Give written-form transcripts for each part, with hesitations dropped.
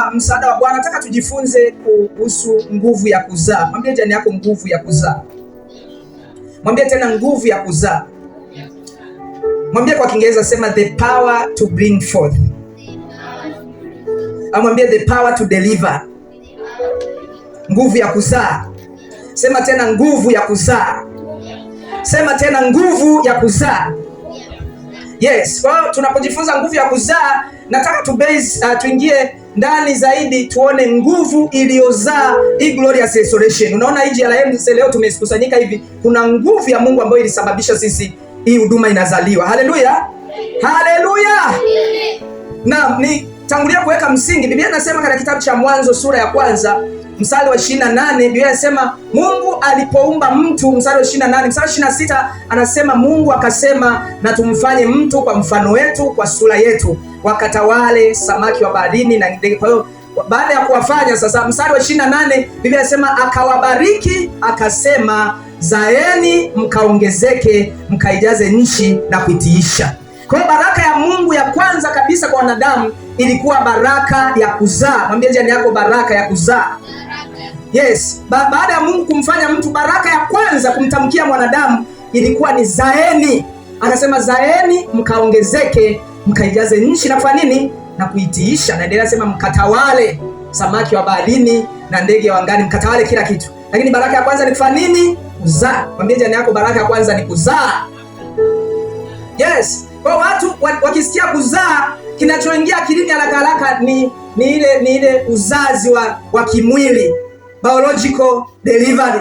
kwa msaada wa Bwana nataka tujifunze kuhusu nguvu ya kuzaa. Mwambie jirani yako nguvu ya kuzaa. Mwambie tena nguvu ya kuzaa. Mwambie kwa Kiingereza, sema the power to bring forth. Mwambie the power to deliver. Nguvu ya kuzaa. Sema tena nguvu ya kuzaa. Sema tena nguvu ya kuzaa. Yes, kwa tunapojifunza nguvu ya kuzaa, nataka tuingie ndani zaidi tuone nguvu iliyozaa hii glorious restoration. Unaona hii JLM leo tumekusanyika hivi, kuna nguvu ya Mungu ambayo ilisababisha sisi hii huduma inazaliwa. Haleluya! Haleluya! Na ni tangulia kuweka msingi. Biblia inasema katika kitabu cha Mwanzo sura ya 1 mstari wa 28, Biblia inasema Mungu alipoumba mtu, mstari wa 28, mstari wa 26 anasema Mungu akasema na tumfanye mtu kwa mfano wetu, kwa sura yetu, wakatawale samaki wa baharini na ndege. Kwa hiyo baada ya kuwafanya sasa, mstari wa 28 Biblia inasema akawabariki akasema, zaeni mkaongezeke mkaijaze nchi na kuitiisha. Kwa hiyo baraka ya Mungu ya kwanza kabisa kwa wanadamu ilikuwa baraka ya kuzaa. Mwambie jirani yako baraka ya kuzaa. Yes, baada ya Mungu kumfanya mtu, baraka ya kwanza kumtamkia mwanadamu ilikuwa ni zaeni. Akasema zaeni mkaongezeke mkaijaze nchi na kufanya nini? Na kuitiisha. Na endelea sema mkatawale samaki wa baharini na ndege wa angani, mkatawale kila kitu. Lakini baraka ya kwanza ni kufanya nini? Kuzaa. Mwambie jirani yako baraka ya kwanza ni kuzaa. Yes, kwa watu wakisikia kuzaa, kinachoingia akilini haraka ni ile uzazi wa kimwili, biological delivery.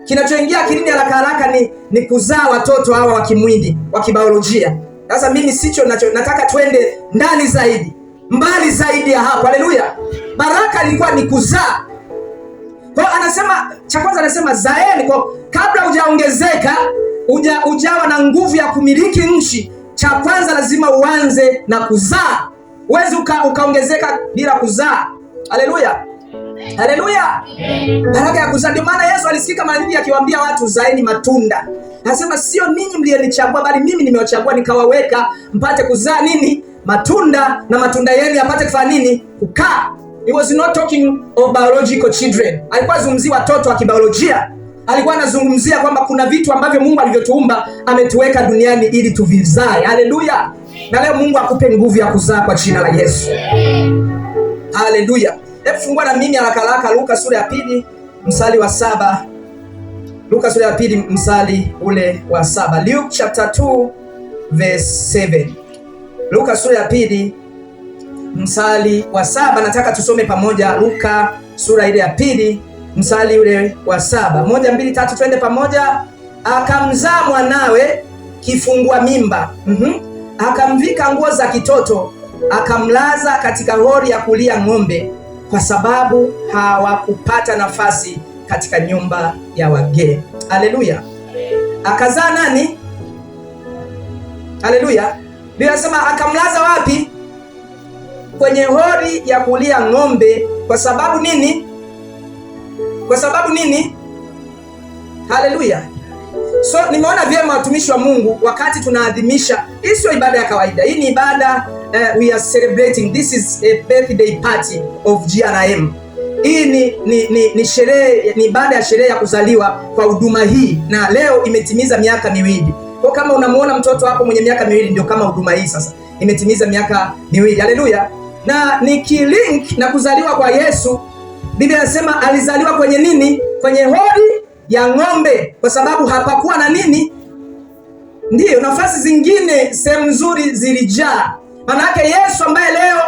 Kinachoingia akilini haraka ni kuzaa watoto hawa wa kimwili, wa kibiolojia. Sasa mimi sicho nataka twende ndani zaidi, mbali zaidi ya hapo. Haleluya! Baraka ilikuwa ni kuzaa. Kwa anasema cha kwanza anasema zaeni. Kwa kabla hujaongezeka, ujawa na nguvu ya kumiliki nchi, cha kwanza lazima uanze na kuzaa. Huwezi ukaongezeka bila kuzaa. Haleluya! Haleluya! Baraka ya kuzaa. Ndio maana Yesu alisikika mara nyingi akiwaambia watu zaeni matunda. Anasema sio ninyi mlionichagua, bali mimi nimewachagua nikawaweka mpate kuzaa nini? Matunda, na matunda yenu yapate kufanya nini? Kukaa. He was not talking of biological children. Alikuwa azungumzia watoto wa kibiolojia. Alikuwa anazungumzia kwamba kuna vitu ambavyo Mungu alivyotuumba ametuweka duniani ili tuvizae. Haleluya! Na leo Mungu akupe nguvu ya kuzaa kwa jina la Yesu. Haleluya! Hebu fungua na mimi haraka Luka sura ya 2 mstari wa 7. Luka sura ya 2 mstari ule wa 7. Luke chapter 2 verse 7. Luka sura ya 2 mstari wa 7. Nataka tusome pamoja Luka sura ile ya 2 mstari ule wa 7. 1, 2, 3 twende pamoja. Akamzaa mwanawe kifungua mimba. Akamvika nguo za kitoto, akamlaza katika hori ya kulia ng'ombe, kwa sababu hawakupata nafasi katika nyumba ya wageni. Haleluya! Akazaa nani? Haleluya! Biblia inasema akamlaza wapi? Kwenye hori ya kulia ng'ombe. Kwa sababu nini? Kwa sababu nini? Haleluya! So nimeona vyema watumishi wa Mungu, wakati tunaadhimisha, hii sio ibada ya kawaida. Hii ni ibada, we are celebrating, this is a birthday party of GRM. Hii ni sherehe, ni ibada ya sherehe ya kuzaliwa kwa huduma hii, na leo imetimiza miaka 2. Kwa kama unamuona mtoto hapo mwenye miaka 2, ndio kama huduma hii sasa imetimiza miaka 2. Haleluya! Na nikilink na kuzaliwa kwa Yesu, Biblia inasema alizaliwa kwenye nini? Kwenye hori ya ng'ombe, kwa sababu hapakuwa na nini? Ndiyo, nafasi zingine sehemu nzuri zilijaa. Maana yake Yesu ambaye leo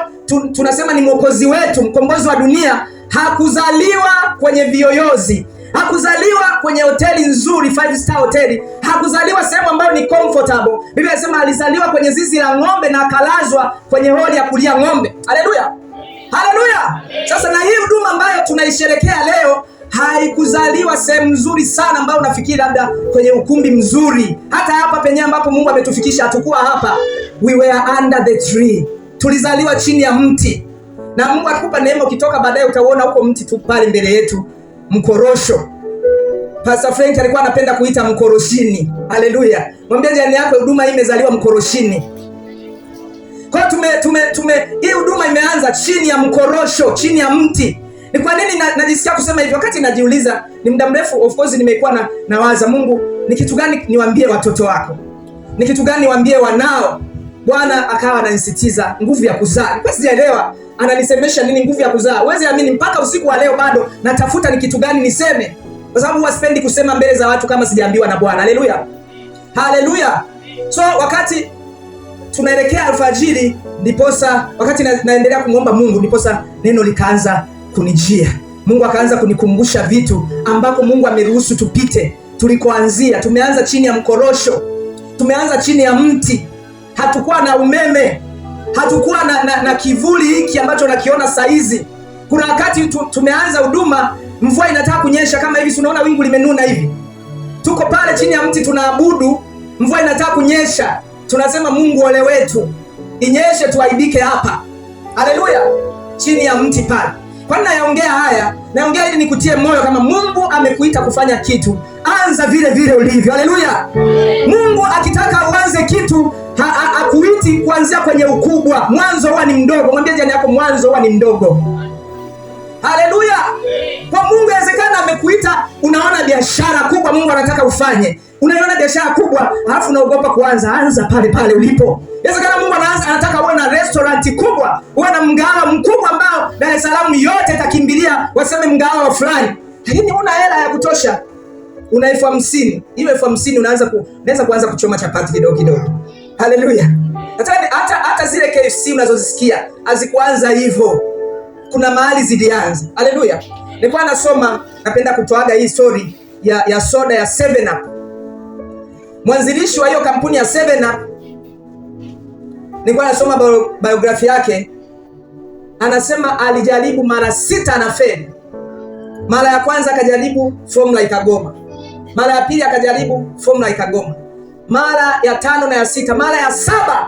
tunasema ni mwokozi wetu, mkombozi wa dunia, hakuzaliwa kwenye viyoyozi, hakuzaliwa kwenye hoteli nzuri, 5-star hoteli, hakuzaliwa sehemu ambayo ni comfortable. Biblia inasema alizaliwa kwenye zizi la ng'ombe na akalazwa kwenye hori ya kulia ng'ombe. Haleluya! Haleluya! Sasa na hii huduma ambayo tunaisherekea leo haikuzaliwa sehemu nzuri sana ambayo unafikiri labda kwenye ukumbi mzuri. Hata hapa penye ambapo Mungu ametufikisha hatukuwa hapa. We were under the tree. Tulizaliwa chini ya mti. Na Mungu akikupa neema, ukitoka baadaye utaona huko mti tu pale mbele yetu, mkorosho. Pastor Frank alikuwa anapenda kuita mkoroshini. Haleluya! Mwambie jirani yako huduma hii imezaliwa mkoroshini. Kwa hii huduma imeanza chini ya mkorosho, chini ya mti. Ni kwa nini najisikia kusema hivyo? Wakati najiuliza, ni muda mrefu of course nimekuwa nawaza, Mungu, ni kitu gani niwaambie watoto wako? Ni kitu gani niwaambie wanao? Bwana akawa ananisitiza nguvu ya kuzaa. Kwa sijaelewa ananisemesha nini nguvu ya kuzaa. Huwezi amini, mpaka usiku wa leo bado natafuta ni kitu gani niseme, kwa sababu huwa sipendi kusema mbele za watu kama sijaambiwa na Bwana. Haleluya, haleluya. So wakati tunaelekea alfajiri, ndiposa wakati naendelea kumwomba Mungu, ndiposa neno likaanza kunijia. Mungu akaanza kunikumbusha vitu ambako Mungu ameruhusu tupite. Tulikoanzia, tumeanza chini ya mkorosho, tumeanza chini ya mti. Hatukuwa na umeme, hatukuwa na kivuli hiki ambacho nakiona saizi. Kuna wakati tumeanza huduma, mvua inataka kunyesha kama hivi, unaona wingu limenuna hivi. Tuko pale chini ya mti tunaabudu, mvua inataka kunyesha. Tunasema Mungu, ole wetu, inyeshe tuaibike hapa. Haleluya, chini ya mti pale. Kwa nini nayaongea haya? Naongea ili nikutie moyo, kama Mungu amekuita kufanya kitu, anza vile vile ulivyo. Haleluya. Mungu akitaka uanze kitu, hakuiti kuanzia kwenye ukubwa. Mwanzo huwa ni mdogo. Mwambie jirani yako, mwanzo huwa ni mdogo. Haleluya. Kwa Mungu inawezekana amekuita, unaona biashara kubwa Mungu anataka ufanye. Unaiona biashara kubwa, alafu unaogopa kuanza. Anza pale pale ulipo. Inawezekana Mungu anataka uwe na restaurant kubwa, uwe na mgahawa mkubwa ambao Dar es Salaam yote itakimbilia waseme mgahawa fulani. Lakini una hela ya kutosha. Una 50,000. Hiyo 50,000 unaweza kuanza kuchoma chapati kidogo kidogo. Haleluya. Hata zile KFC unazozisikia hazikuanza hivyo. Kuna mahali zilianza. Haleluya. Nilikuwa nasoma, napenda kutoaga hii story ya soda ya 7up. Mwanzilishi wa hiyo kampuni ya 7up, nilikuwa nasoma biography yake. Anasema alijaribu mara 6 na feli. Mara ya kwanza akajaribu formula ikagoma. Mara ya pili akajaribu formula ikagoma. Mara ya 5 na ya 6, mara ya 7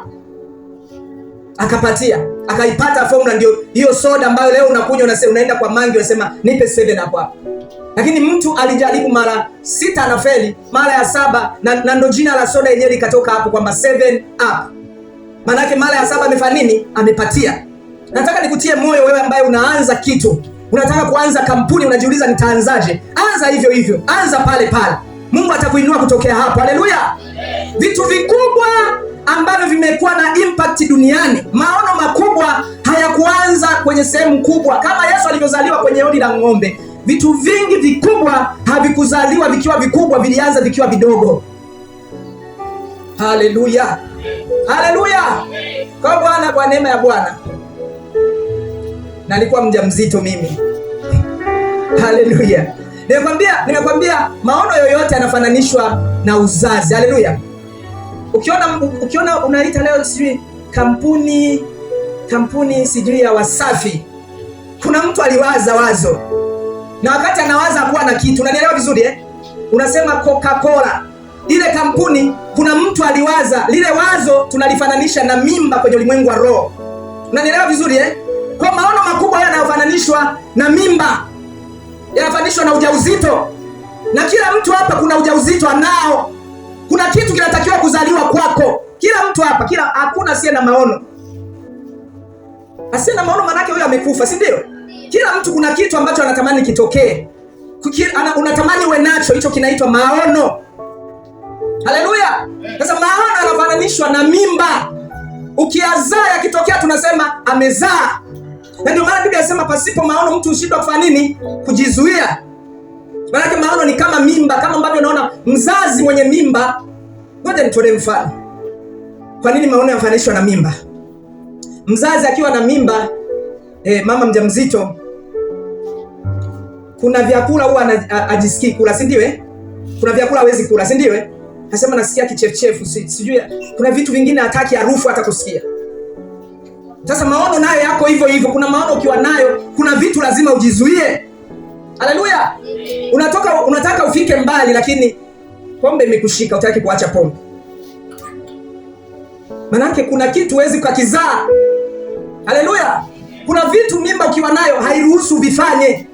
akaipata formula, ndio hiyo soda ambayo leo unakunywa unaenda kwa mangi unasema nipe 7 hapa. Lakini mtu alijaribu mara 6 na feli, mara ya 7 na ndo jina la soda yenyewe likatoka hapo kwamba 7up. Manake mara ya 7 amefanya nini? Amepatia. Nataka nikutie moyo wewe ambaye unaanza kitu. Unataka kuanza kampuni, unajiuliza nitaanzaje? Anza hivyo hivyo. Anza pale pale. Mungu atakuinua kutokea hapo. Haleluya. Vitu vikubwa ambavyo vimekuwa na impact duniani, maono makubwa hayakuanza kwenye sehemu kubwa. Kama Yesu alivyozaliwa kwenye hodi la ng'ombe, vitu vingi vikubwa havikuzaliwa vikiwa vikubwa, vilianza vikiwa vidogo. Haleluya. Haleluya. Kwa Bwana, kwa neema ya Bwana, nalikuwa mjamzito mimi. Haleluya. Nimekwambia maono yoyote yanafananishwa na uzazi. Haleluya. Ukiona unaita leo sijui kampuni sijui ya Wasafi, kuna mtu aliwaza wazo, na wakati anawaza kuwa na kitu, unanielewa vizuri unasema Coca-Cola, ile kampuni, kuna mtu aliwaza lile wazo, tunalifananisha na mimba kwenye ulimwengu wa roho. Unanielewa vizuri Kwa maono makubwa yanayofananishwa na mimba, yanafananishwa na ujauzito, na kila mtu hapa kuna ujauzito anao. Kuna kitu kinatakiwa kuzaliwa kwako. Kila mtu hapa, hakuna asiye na maono. Asiye na maono manake huyo amekufa, si ndio? Kila mtu kuna kitu ambacho anatamani kitokee. Unatamani uwe nacho, hicho kinaitwa maono. Haleluya. Sasa maono yanafananishwa na mimba. Ukiazaa yakitokea tunasema amezaa. Na ndio maana Biblia inasema pasipo maono mtu ushindwa kufanya nini? Kujizuia. Maana maono ni kama mimba, kama ambavyo unaona mzazi mwenye mimba. Ngoja nitolee mfano. Kwa nini maono yanafananishwa na mimba? Mzazi akiwa na mimba, mama mjamzito, kuna vyakula huwa ajisikii kula, si ndio? Kuna vyakula hawezi kula, si ndio? Nasema nasikia kichefuchefu, sijui kuna vitu vingine hataki harufu hata kusikia. Sasa maono nayo yako hivyo hivyo. Kuna maono ukiwa nayo, kuna vitu lazima ujizuie. Haleluya. Unataka ufike mbali, lakini pombe imekushika, utaki kuacha pombe. Manake kuna kitu huwezi kukizaa. Haleluya. Kuna vitu mimba ukiwa nayo hairuhusu vifanye.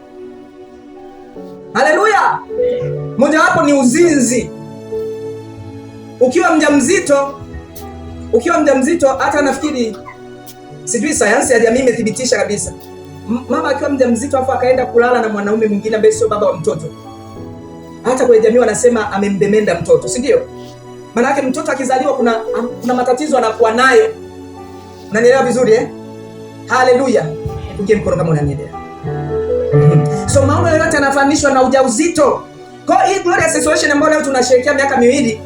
Haleluya. Moja wapo ni uzinzi. Ukiwa mjamzito hata nafikiri Sijui sayansi ya jamii imethibitisha kabisa. Mama akiwa mjamzito afu akaenda kulala na mwanaume mwingine ambaye sio baba wa mtoto, hata kwenye jamii wanasema amembemenda mtoto, si ndio? Maana yake mtoto akizaliwa kuna matatizo anakuwa nayo. Unanielewa vizuri eh? Haleluya. Nipungie mkono kama unanielewa. So maono yote yanafananishwa na ujauzito. Kwa hii glorious situation ambayo leo tunasherehekea miaka 2,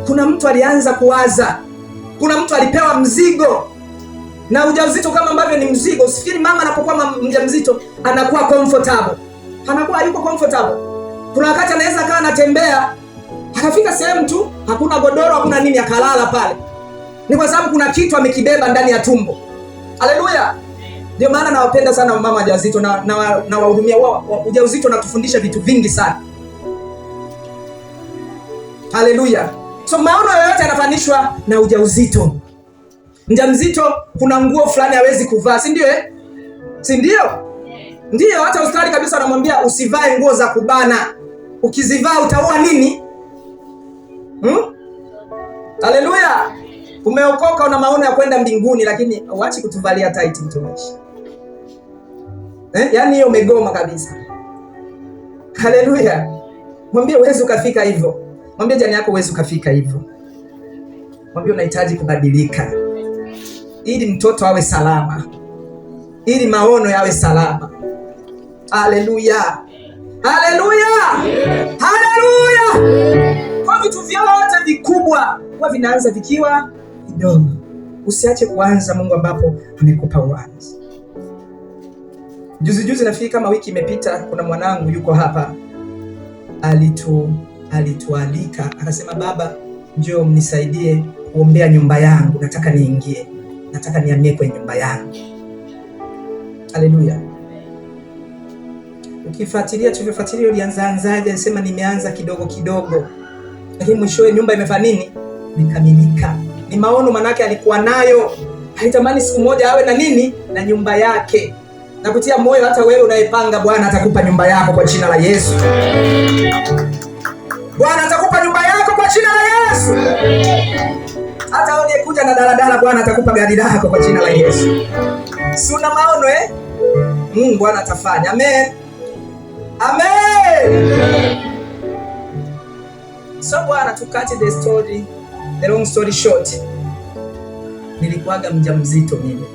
kuna mtu alianza kuwaza. Kuna mtu alipewa mzigo. Na ujauzito kama ambavyo ni mzigo, usifikiri mama anapokuwa mjamzito anakuwa comfortable. Anakuwa hayuko comfortable. Kuna wakati anaweza kaa anatembea, akafika sehemu tu hakuna godoro, hakuna nini, akalala pale. Ni kwa sababu kuna kitu amekibeba ndani ya tumbo. Haleluya. Ndio maana nawapenda sana mama wajawazito na wahudumia wao. Ujauzito unatufundisha vitu vingi sana. Haleluya. So maono yoyote yanafanishwa na ujauzito. Mjamzito kuna nguo fulani hawezi kuvaa, si ndio eh? Si ndio? Ndio, hata hospitali kabisa wanamwambia usivae nguo za kubana. Ukizivaa utaoa nini? Haleluya. Umeokoka, una maono ya kwenda mbinguni, lakini uachi kutuvalia tight mtumishi. Yaani hiyo umegoma kabisa. Haleluya. Mwambie uwezi ukafika hivyo. Mwambie jirani yako uwezi ukafika hivyo. Mwambie unahitaji kubadilika. Ili mtoto awe salama. Ili maono yawe salama. Haleluya. Haleluya. Haleluya. Kwa vitu vyote vikubwa huwa vinaanza vikiwa vidogo. Usiache kuanza Mungu ambapo amekupa uanze. Juzi nafikiri kama wiki imepita, kuna mwanangu yuko hapa alitualika akasema, baba njoo mnisaidie kuombea nyumba yangu, nataka niingie, nataka nihamie kwenye nyumba yangu. Haleluya. Ukifuatilia ulianzaje, alisema nimeanza kidogo kidogo, lakini mwishowe nyumba imefanya nini? Imekamilika. Ni maono manake alikuwa nayo, alitamani siku moja awe na nini? Na nyumba yake. Na kutia moyo hata wewe unayepanga, Bwana atakupa nyumba yako kwa jina la Yesu. Bwana atakupa nyumba yako kwa jina la Yesu. Hata wewe kuja na daladala, Bwana atakupa gari lako kwa jina la Yesu. Si una maono eh? Bwana atafanya. Amen. Amen. So Bwana, tukati the long story short, nilikuwaga mjamzito mimi.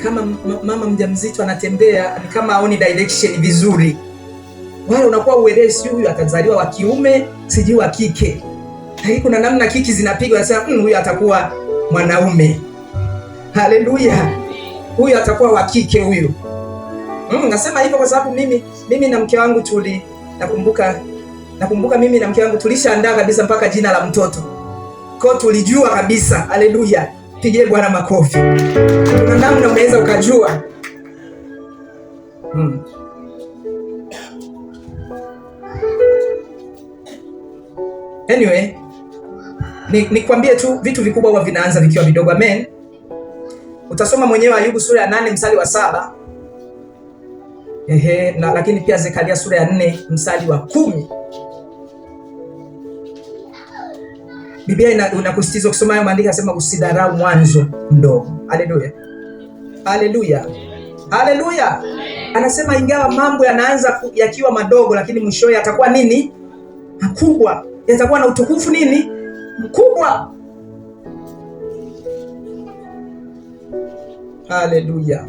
Kama mama mjamzito anatembea ni kama aoni direction vizuri. Wale unakuwa uelewi, si huyu atazaliwa wa kiume, siji wa kike. Lakini kuna namna kiki zinapigwa, nasema huyu atakuwa mwanaume. Haleluya. Huyu atakuwa wa kike huyu. Nasema hivyo kwa sababu mimi na mke wangu nakumbuka mimi na mke wangu tulishaandaa kabisa mpaka jina la mtoto. Kwa tulijua kabisa. Haleluya. Pigie Bwana makofi. Kuna namna unaweza ukajua. Anyway, nikwambie tu vitu vikubwa huwa vinaanza vikiwa vidogo. Amen. Utasoma mwenyewe Ayubu sura ya 8 mstari wa 7. Lakini pia Zekaria sura ya 4 mstari wa 10. Biblia inakusisitiza kusoma hayo maandiko, yanasema usidharau mwanzo mdogo. Haleluya. Haleluya. Haleluya. Anasema ingawa mambo yanaanza yakiwa madogo, lakini mwishowe yatakuwa nini? Makubwa. Yatakuwa na utukufu nini? Mkubwa. Haleluya.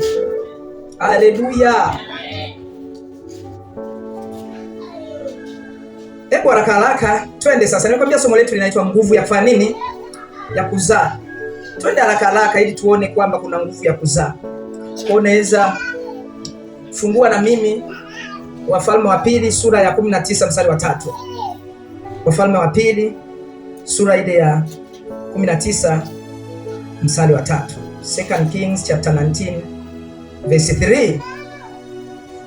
Haleluya. Hebu haraka twende sasa. Nimekwambia somo letu linaitwa nguvu ya kufanya nini? Ya kuzaa. Twende haraka ili tuone kwamba kuna nguvu ya kuzaa. Kwa unaweza fungua na mimi Wafalme wa Pili sura ya 19 mstari wa 3. Wafalme wa Pili sura ile ya 19 mstari wa 3. 2 Kings chapter 19 verse 3.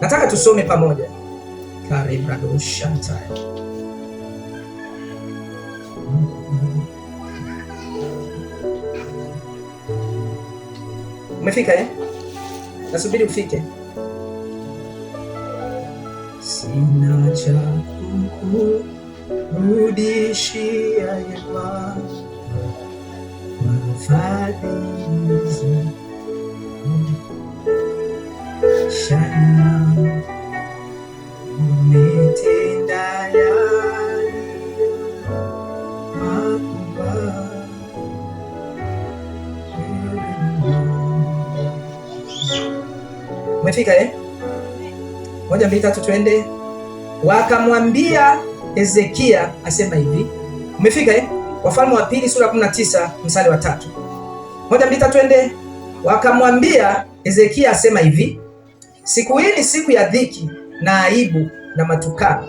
Nataka tusome pamoja. Karibu shanta. Umefika eh? Nasubiri ufike. Sina cha kukurudishia Bwana fadhili shana umetenda yaliyo makubwa. Umefika eh? 1, 2, 3 twende. Wakamwambia Hezekia asema hivi. Umefika eh? Wafalme wa Pili sura 19 mstari wa 3. 1, 2, 3 twende. Wakamwambia Hezekia asema hivi, siku hii ni siku ya dhiki na aibu na matukano,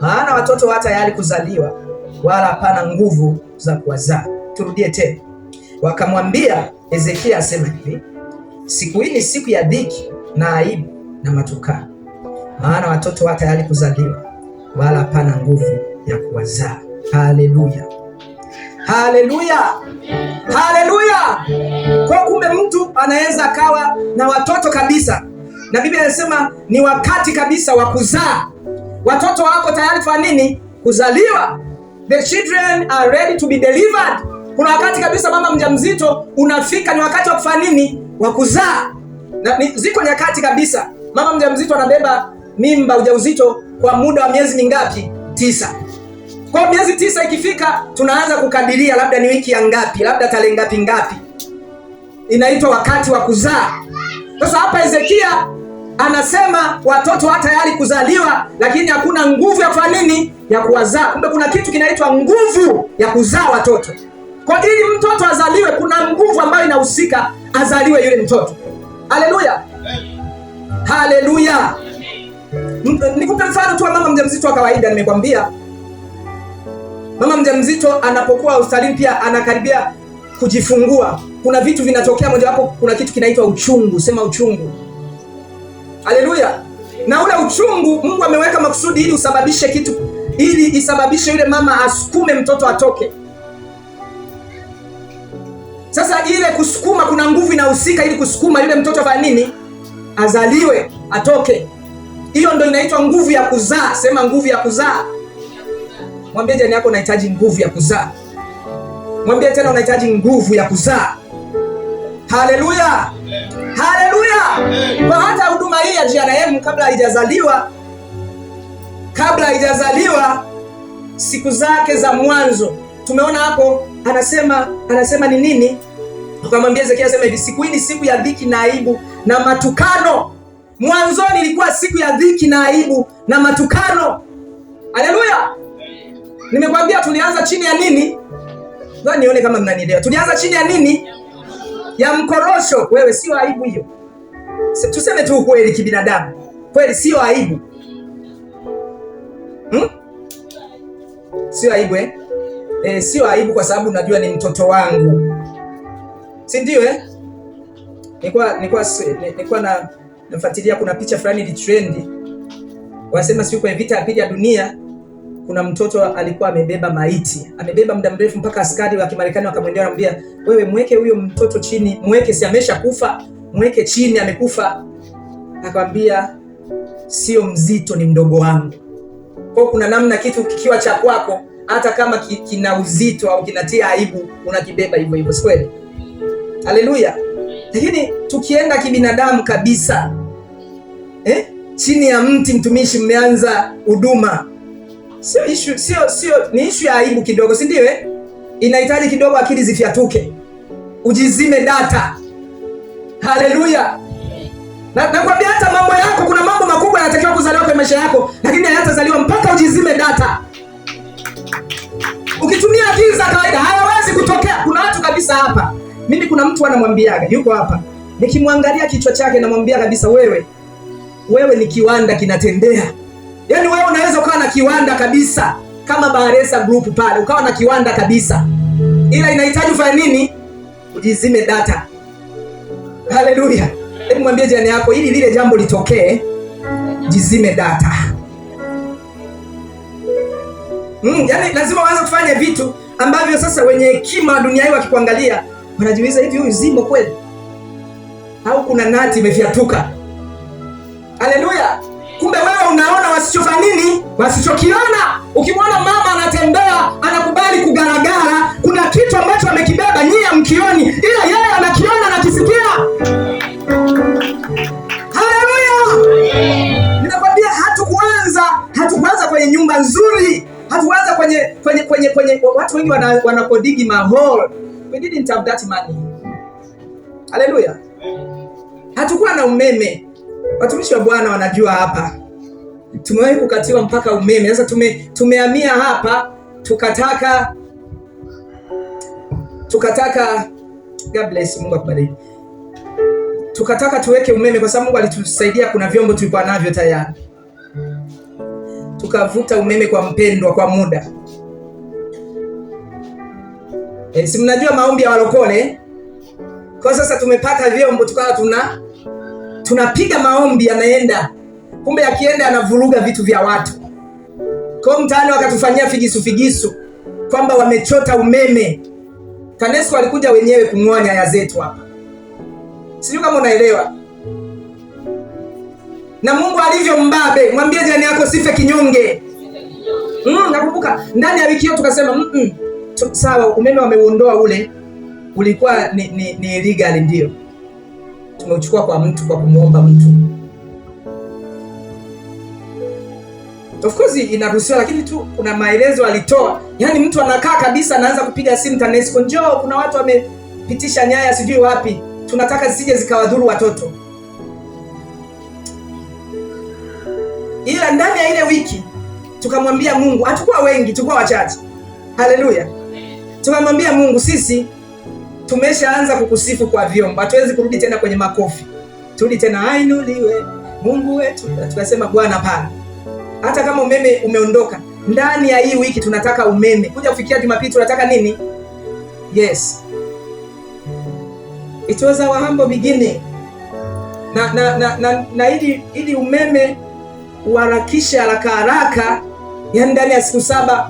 maana watoto wa tayari kuzaliwa, wala hapana nguvu za kuwazaa. Turudie tena. Wakamwambia Hezekia asema hivi, siku hii ni siku ya dhiki na aibu na matukano, maana watoto wa tayari kuzaliwa, wala hapana nguvu ya kuwazaa. Haleluya, haleluya, haleluya. Kwa kumbe mtu anaweza akawa na watoto kabisa, na Biblia inasema ni wakati kabisa wa kuzaa. Watoto wako tayari kwa nini? Kuzaliwa. The children are ready to be delivered. Kuna wakati kabisa mama mjamzito unafika, ni wakati wa kufanya nini? Wa kuzaa. Na ziko nyakati kabisa mama mjamzito anabeba mimba, ujauzito kwa muda wa miezi mingapi? 9. Kwa miezi 9 ikifika, tunaanza kukadiria labda ni wiki ya ngapi, labda tarehe ngapi, inaitwa wakati wa kuzaa. Sasa hapa Hezekia anasema watoto hata tayari kuzaliwa, lakini hakuna nguvu ya kufanya nini? Ya kuwazaa. Kumbe kuna kitu kinaitwa nguvu ya kuzaa watoto. Kwa ili mtoto azaliwe, kuna nguvu ambayo inahusika azaliwe yule mtoto. Haleluya, haleluya. Nikupe mfano tu wa mama mjamzito wa kawaida. Nimekwambia mama mjamzito anapokuwa hospitalini, pia anakaribia kujifungua, kuna vitu vinatokea. Mojawapo, kuna kitu kinaitwa uchungu. Sema uchungu. Haleluya. Na ule uchungu Mungu ameweka makusudi ili usababishe kitu, ili isababishe yule mama asukume mtoto atoke. Sasa ile kusukuma, kuna nguvu inahusika ili kusukuma yule mtoto afanye nini? Azaliwe, atoke. Hiyo ndio inaitwa nguvu ya kuzaa. Sema nguvu ya kuzaa. Mwambie jirani yako unahitaji nguvu ya kuzaa. Mwambie tena unahitaji nguvu ya kuzaa. Haleluya, haleluya. Kwa hata huduma hii ya GRM kabla haijazaliwa siku zake za mwanzo, tumeona hapo anasema ni nini? Tukamwambia Hezekia asema hivi, siku hii ni siku ya dhiki na aibu na matukano. Mwanzoni ilikuwa siku ya dhiki na aibu na matukano. Haleluya. Nimekwambia tulianza chini ya nini? Ngoja nione kama mnanielewa. Tulianza chini ya nini? Ya mkorosho. Wewe sio aibu hiyo. Tuseme tu kweli kibinadamu. Kweli sio aibu. Sio aibu sio aibu kwa sababu unajua ni mtoto wangu. Si ndio Nilikuwa nafuatilia, kuna picha fulani ili trend. Wanasema siku kwenye vita ya pili ya dunia kuna mtoto alikuwa amebeba maiti. Amebeba muda mrefu mpaka askari wa Kimarekani wakamwendea wanamwambia, wewe mweke huyo mtoto chini, mweke, si amesha kufa, mweke chini, amekufa. Akamwambia sio mzito, ni mdogo wangu. Kwa kuna namna kitu kikiwa cha kwako, hata kama kina uzito au kinatia aibu, unakibeba hivyo hivyo, si kweli? Haleluya. Lakini tukienda kibinadamu kabisa, chini ya mti mtumishi mmeanza huduma, sio ni issue ya aibu kidogo, si ndio? Inahitaji kidogo akili zifyatuke, ujizime data. Haleluya. Na nakwambia hata mambo yako, kuna mambo makubwa yanatakiwa kuzaliwa kwa maisha yako, lakini hayatazaliwa mpaka ujizime data. Ukitumia akili za kawaida hayawezi kutokea. Kuna watu kabisa hapa, mimi kuna mtu anamwambiaga, yuko hapa, nikimwangalia kichwa chake namwambia kabisa, wewe ni kiwanda kinatembea. Yaani wewe unaweza ukawa na kiwanda kabisa kama Baharesa Group pale, ukawa na kiwanda kabisa, ila inahitaji ufanye nini? Ujizime data. Haleluya. Hebu mwambie jirani yako, ili lile jambo litokee, jizime data. Yaani lazima waanze kufanya vitu ambavyo sasa wenye hekima dunia hii wakikuangalia wanajiuliza, hivi huyu zimo kweli au kuna nati imefyatuka? Haleluya. Kumbe wewe unaona wasichofanya nini? Wasichokiona. Ukimwona mama anatembea anakubali kugaragara, kuna kitu ambacho amekibeba, nyie hamkioni, ila yeye anakiona na kisikia. Haleluya! Ninakwambia hatukuanza kwenye nyumba nzuri, hatukuanza kwenye watu wengi wanakodigi mahall. We didn't have that money. Haleluya! Hatukuwa na umeme. Watumishi wa Bwana wanajua hapa. Tumewahi kukatiwa mpaka umeme. Sasa tumehamia hapa, tukataka God bless, Mungu akubariki. Tukataka tuweke umeme kwa sababu Mungu alitusaidia, kuna vyombo tulikuwa navyo tayari. Tukavuta umeme kwa mpendwa kwa muda. Si mnajua maombi ya walokole? Kwa sasa tumepata vyombo, tukawa tunapiga maombi yanaenda. Kumbe yakienda anavuruga vitu vya watu. Kwa mtaani wakatufanyia figisu kwamba wamechota umeme. TANESCO walikuja wenyewe kung'oa nyaya zetu hapa. Sijui kama unaelewa. Na Mungu alivyo mbabe, mwambie jirani yako sife kinyonge. Nakumbuka ndani ya wiki hiyo tukasema sawa, umeme wameuondoa ule. Ulikuwa ni illegal, ndio. Tumeuchukua kwa mtu kwa kumuomba mtu. Of course inaruhusiwa, lakini tu kuna maelezo alitoa. Yaani mtu anakaa kabisa anaanza kupiga simu TANESCO, njoo kuna watu wamepitisha nyaya sijui wapi. Tunataka zisije zikawadhuru watoto. Ila ndani ya ile wiki tukamwambia Mungu, hatakuwa wengi, tulikuwa wachache. Haleluya. Tukamwambia Mungu, sisi tumeshaanza kukusifu kwa vyombo. Hatuwezi kurudi tena kwenye makofi. Turudi tena ainuliwe Mungu wetu. Tukasema Bwana pana. Hata kama umeme umeondoka, ndani ya hii wiki tunataka umeme. Kuja kufikia Jumapili tunataka nini? Yes. It was our humble beginning. Na ili umeme uharakishe haraka, yani ndani ya siku 7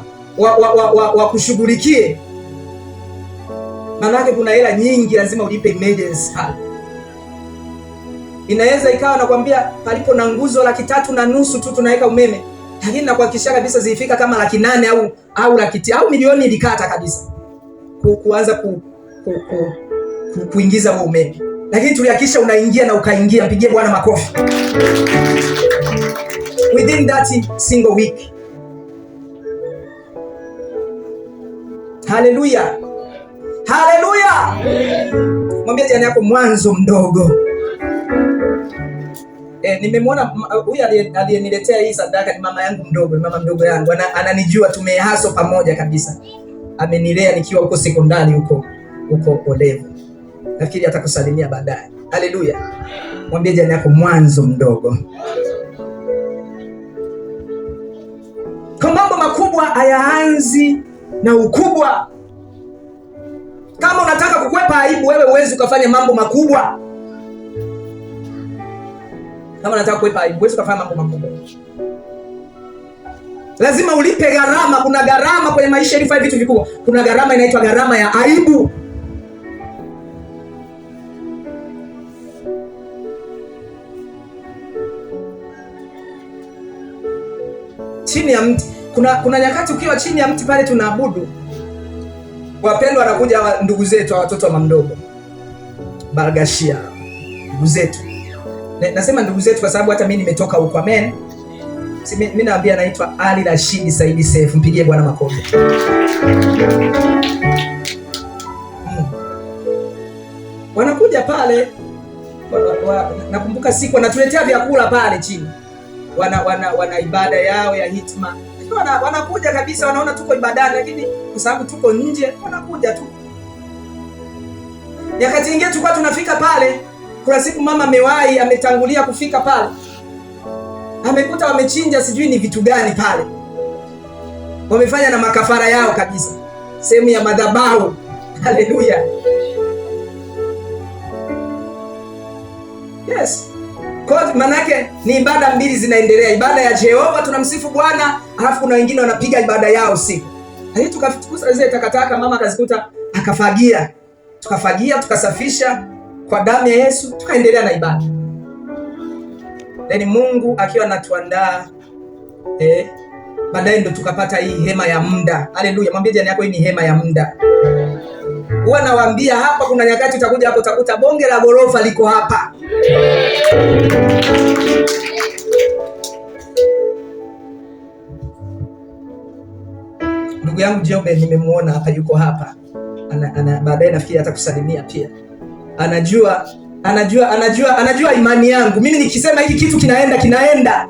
wa kushughulikie. Maana kuna hela nyingi lazima ulipe emergency fund. Inaweza ikawa nakwambia palipo na nguzo 3.5 tu tunaweka umeme. Lakini nakuhakikishia kabisa zilifika kama 800,000 au 1,000,000 au milioni ilikata kabisa. Kuanza kuingiza huo umeme. Lakini tulihakikisha unaingia na ukaingia. Mpigie Bwana makofi. Within that single week. Haleluya. Haleluya. Mwambie jirani yako mwanzo mdogo. Nimemwona huyu aliyeniletea hii sadaka ni mama yangu mdogo, ni mama mdogo yangu. Ananijua, tumehaso pamoja kabisa. Amenilea nikiwa huko sekondari huko Olevo. Nafikiri atakusalimia baadaye. Haleluya. Mwambie jirani yako mwanzo mdogo. Kwa mambo makubwa hayaanzi na ukubwa. Kama unataka kukwepa aibu, wewe huwezi ukafanya mambo makubwa. Kama unataka kukwepa aibu, huwezi ukafanya mambo makubwa. Lazima ulipe gharama. Kuna gharama kwenye maisha ili fanye vitu vikubwa. Kuna gharama inaitwa gharama ya aibu. Chini ya mti. Kuna nyakati ukiwa chini ya mti pale tunaabudu. Wapendwa wanakuja ndugu zetu, watoto wa mdogo. Baragashia. Ndugu zetu. Nasema ndugu zetu kwa sababu hata mimi nimetoka huko. Amen. Mimi naambia naitwa Ali Rashidi Saidi Seif. Mpigie Bwana makofi. Wanakuja pale. Nakumbuka siku wanatuletea vyakula pale chini. Wana ibada yao ya hitma. Wanakuja kabisa, wanaona tuko ibadani, lakini kwa sababu tuko nje wanakuja tu. Nyakati nyingine tulikuwa tunafika pale. Kuna siku mama ametangulia kufika pale. Amekuta wamechinja sijui ni vitu gani pale. Wamefanya na makafara yao kabisa. Sehemu ya madhabahu. Haleluya. Yes. Kwa manake ni ibada mbili zinaendelea. Ibada ya Jehova tunamsifu Bwana, alafu kuna wengine wanapiga ibada yao usiku. Hadi tukafukuza zile takataka, mama akazikuta akafagia. Tukafagia, tukasafisha kwa damu ya Yesu, tukaendelea na ibada. Then Mungu akiwa anatuandaa baadaye ndo tukapata hii hema ya muda. Haleluya. Mwambie jirani yako, hii ni hema ya muda. Huwa nawaambia hapa kuna nyakati utakuja hapo utakuta bonge la gorofa liko hapa. Ndugu yangu Jobe nimemuona hapa, yuko hapa. Baadaye nafikiri atakusalimia pia. Anajua imani yangu. Mimi nikisema hiki kitu kinaenda.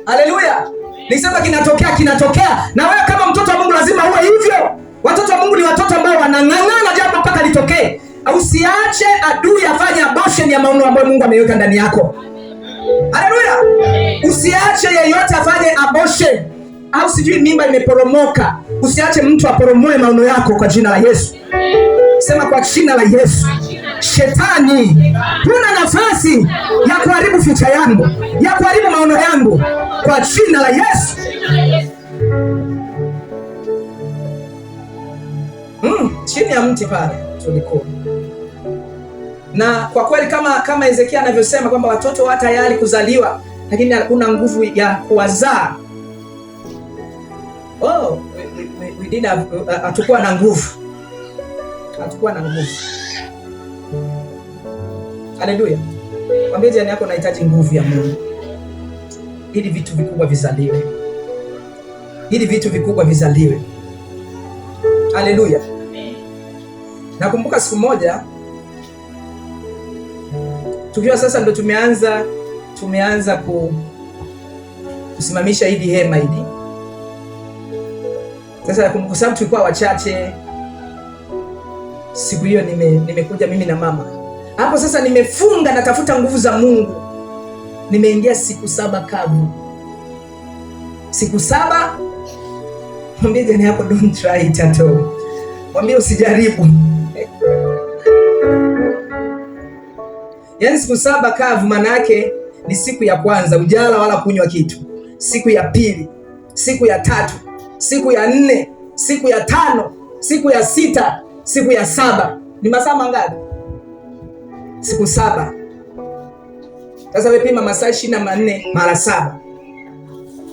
Haleluya. Nikisema kinatokea. Na wewe kama mtoto wa Mungu lazima uwe hivyo. Watoto wa Mungu ni watoto ambao wanang'ang'ana jambo mpaka litokee. Usiache adui afanye abortion ya maono ambayo Mungu ameweka ndani yako. Haleluya. Usiache yeyote afanye abortion. Au sijui mimba imeporomoka. Usiache mtu aporomoe maono yako kwa jina la Yesu. Sema kwa jina la Yesu. Shetani, huna nafasi ya kuharibu future yangu, ya kuharibu maono yangu kwa jina la Yesu. Chini ya mti pale tulikuwa. Na kwa kweli kama Ezekia anavyosema kwamba watoto wa tayari kuzaliwa lakini hakuna nguvu ya kuwazaa. We didn't have, hatukuwa na nguvu. Haleluya. Mwambie jirani yako, unahitaji nguvu ya Mungu ili vitu vikubwa vizaliwe. Haleluya. Nakumbuka siku moja tukiwa sasa ndo tumeanza kusimamisha hili hema hili. Sasa kwa sababu tulikuwa wachache, siku hiyo nimekuja mimi na mama. Hapo sasa nimefunga natafuta nguvu za Mungu. Nimeingia siku 7 kavu. Siku 7. Mwambie jirani yako, don't try it at all. Mwambie usijaribu. Yaani siku 7 kavu maana yake ni siku ya kwanza ujala wala kunywa kitu. Siku ya pili, siku ya 3, siku ya 4, siku ya 5, siku ya 6, siku ya 7. Ni masaa mangapi? Siku 7. Sasa wewe pima masaa 24 mara 7.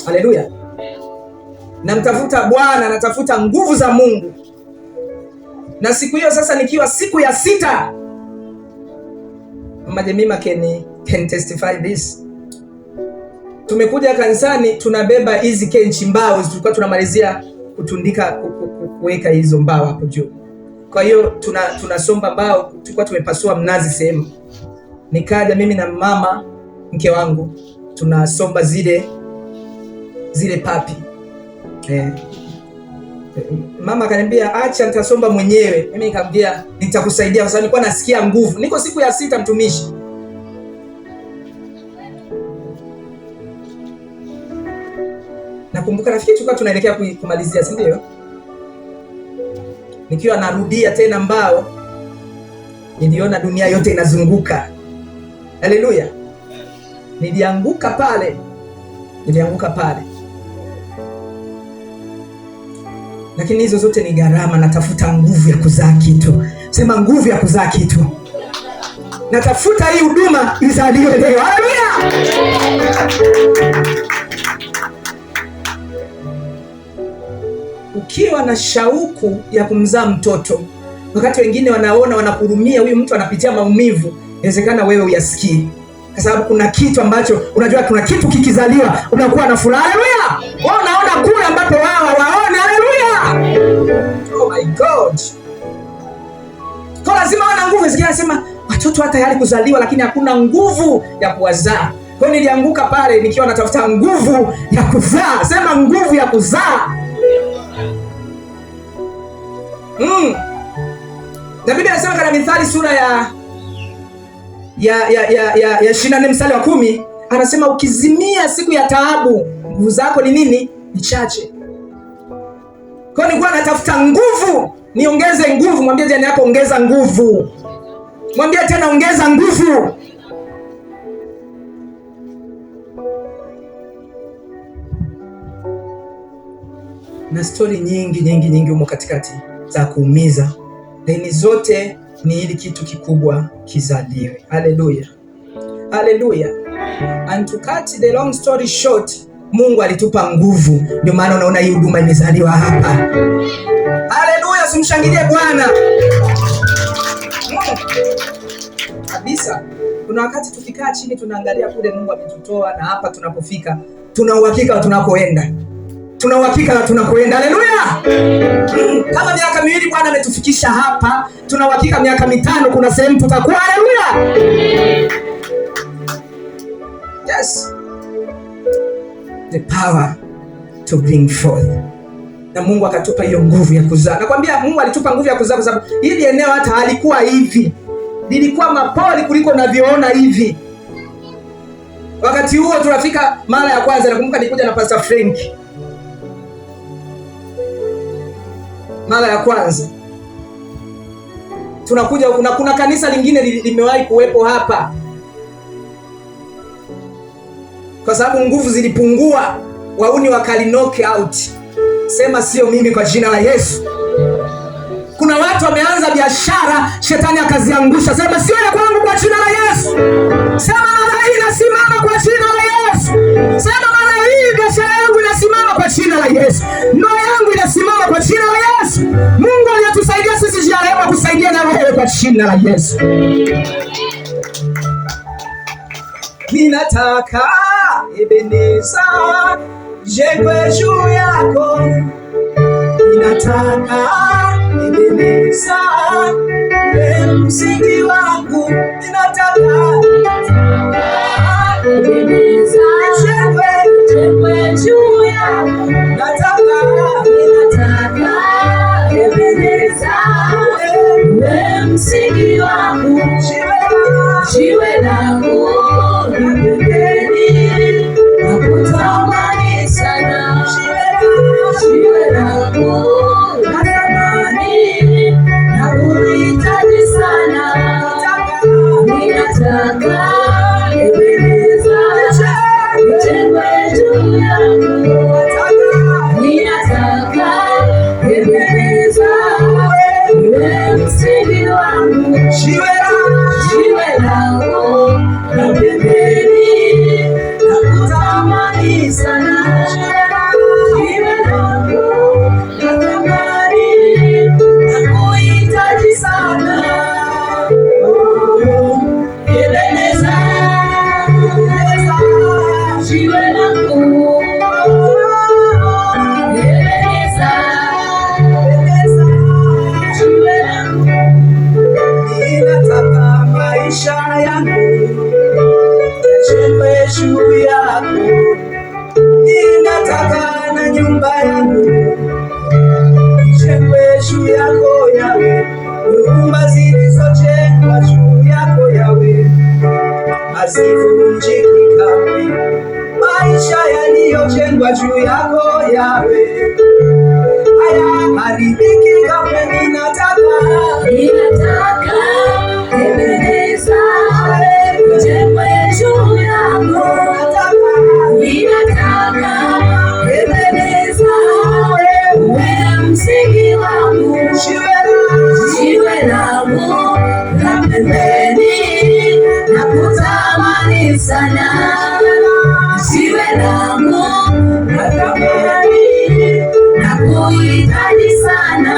Haleluya. Namtafuta Bwana, natafuta nguvu za Mungu. Na siku hiyo sasa nikiwa siku ya 6. Mama Jemima can testify this. Tumekuja kanisani tunabeba hizi kenchi mbao, tulikuwa tunamalizia kutundika kuweka hizo mbao hapo juu. Kwa hiyo tunasomba mbao, tulikuwa tumepasua mnazi sehemu. Nikaja mimi na mama mke wangu tunasomba zile papi. Mama akaniambia acha nitasomba mwenyewe. Mimi nikamwambia nitakusaidia kwa sababu nilikuwa nasikia nguvu. Niko siku ya 6 mtumishi. Nakumbuka nafikiri tulikuwa tunaelekea kumalizia, si ndio? Nikiwa narudia tena mbao, niliona dunia yote inazunguka. Haleluya. Nilianguka pale. Lakini hizo zote ni gharama. Natafuta nguvu ya kuzaa kitu. Sema nguvu ya kuzaa kitu. Natafuta hii huduma izaliwe leo. Haleluya. Ukiwa na shauku ya kumzaa mtoto, wakati wengine wanaona wanakurumia, huyu mtu anapitia maumivu, inawezekana wewe uyasikii. Kwa sababu kuna kitu ambacho unajua, kuna kitu kikizaliwa unakuwa na furaha. Haleluya. Wao unaona kule ambapo wao waone. Haleluya. Oh my God. Kwa lazima wana nguvu. Sikia anasema watoto hata tayari kuzaliwa lakini hakuna nguvu ya kuwazaa. Kwa hiyo nilianguka pale nikiwa natafuta nguvu ya kuzaa. Sema nguvu ya kuzaa. Na Biblia inasema katika Mithali sura ya 24 mstari wa 10, anasema ukizimia siku ya taabu, nguvu zako ni nini? Ni chache. Kwa nini kwa natafuta nguvu? Niongeze nguvu. Mwambie jirani yako ongeza nguvu. Mwambie tena ongeza nguvu. Na stori nyingi humo katikati za kuumiza. Lakini zote ni ili kitu kikubwa kizaliwe. Haleluya. And to cut the long story short, Mungu alitupa nguvu, ndio maana unaona hii huduma imezaliwa hapa. Haleluya, simshangilie Bwana. Kabisa. Kuna wakati tukikaa chini tunaangalia kule Mungu ametutoa na hapa tunapofika, tuna uhakika tunakoenda. Tuna uhakika tunakoenda. Haleluya. Kama miaka 2 Bwana ametufikisha hapa, tuna uhakika miaka 5 kuna sehemu tutakuwa. Haleluya. Yes. The power to bring forth. Na Mungu akatupa hiyo nguvu ya kuzaa. Nakwambia Mungu alitupa nguvu ya kuzaa kwa sababu hili eneo hata halikuwa hivi. Lilikuwa mapoli kuliko unavyoona hivi. Wakati huo tunafika mara ya kwanza, nakumbuka nilikuja na Pastor Frank. Mara ya kwanza. Tunakuja kuna kanisa lingine limewahi kuwepo hapa. Kwa sababu nguvu zilipungua, wauni wakali knock out. Sema sio mimi kwa jina la Yesu. Kuna watu wameanza biashara, shetani akaziangusha. Sema sio ya kwangu kwa jina la Yesu. Sema mara hii nasimama kwa jina la Yesu. Sema mara hii biashara yangu inasimama kwa jina la Yesu. Ndoa yangu inasimama kwa jina la Yesu. Mungu aliyetusaidia sisi jina leo kusaidia na wewe kwa jina la Yesu. Ninataka Ebeneza jengwe juu yako. Ninataka Ebeneza uwe msingi wangu. Ninataka Ebeneza jengwe juu yako. Ninataka Ebeneza uwe msingi wangu. Jiwe langu nakutamani sana. Jiwe langu natamani, nakuhitaji sana. Ninataka Ebeneza ujengwe juu yangu. Ninataka Ebeneza uwe msingi wangu. Jiwe langu na pembeni, nakutamani sana. Jiwe langu natamani, nakuhitaji sana. Ebeneza, jiwe langu. Ebeneza, jiwe langu. Ninataka maisha yangu yajengwe juu yako. Ninataka na nyumba yangu ijengwe juu yako Yawe. Nyumba zilizojengwa juu yako Yawe hazivunjiki kamwe. Maisha yaliyojengwa juu yako Yawe hayaharibiki kamwe. Ninataka Ebeneza ujengwe juu yako. Ninataka Ebeneza uwe msingi wangu. Jiwe langu la pembeni, nakutamani sana. Jiwe langu natamani, nakuhitaji sana.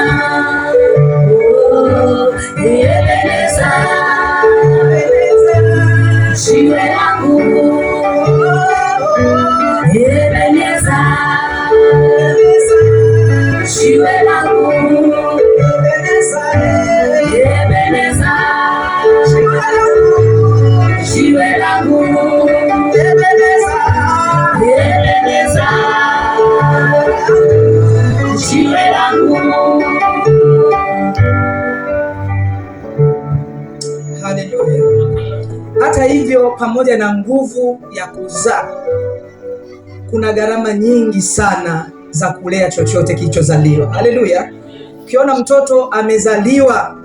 Ebeneza, jiwe langu. Ebeneza, jiwe langu. Ebeneza, jiwe langu. Ebeneza, jiwe langu. Haleluya. Hata hivyo, pamoja na nguvu ya kuzaa, kuna gharama nyingi sana za kulea chochote kilichozaliwa. Haleluya. Ukiona mtoto amezaliwa,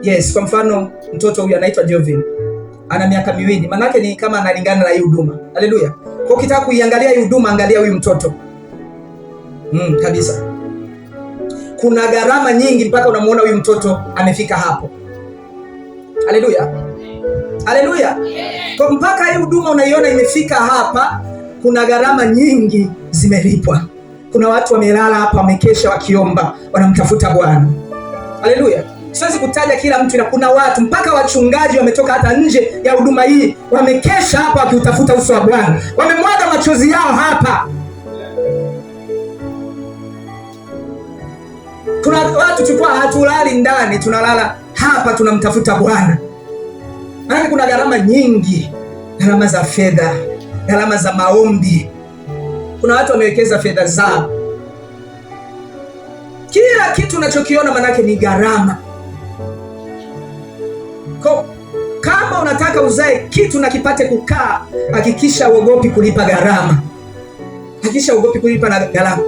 yes, kwa mfano mtoto huyu anaitwa Jovin, ana miaka 2, manake ni kama analingana na hii huduma. Haleluya. Kwa ukitaka kuiangalia hii huduma, angalia huyu mtoto. Kabisa. Kuna gharama nyingi mpaka unamuona huyu mtoto amefika hapo. Haleluya. Haleluya. Kwa mpaka hii huduma unaiona imefika hapa, kuna gharama nyingi zimelipwa. Kuna watu wamelala hapa, wamekesha wakiomba, wanamtafuta Bwana. Haleluya. Siwezi kutaja kila mtu, ila kuna watu mpaka wachungaji wametoka hata nje ya huduma hii, wamekesha hapa wakiutafuta uso wa Bwana, wamemwaga machozi yao hapa. Kuna watu tulikuwa hatulali ndani, tunalala hapa, tunamtafuta Bwana. Maana kuna gharama nyingi, gharama za fedha, gharama za maombi. Kuna watu wamewekeza fedha zao. Kila kitu unachokiona manake ni gharama. Kama unataka uzae kitu na kipate kukaa, hakikisha uogopi kulipa gharama. Hakikisha uogopi kulipa na gharama.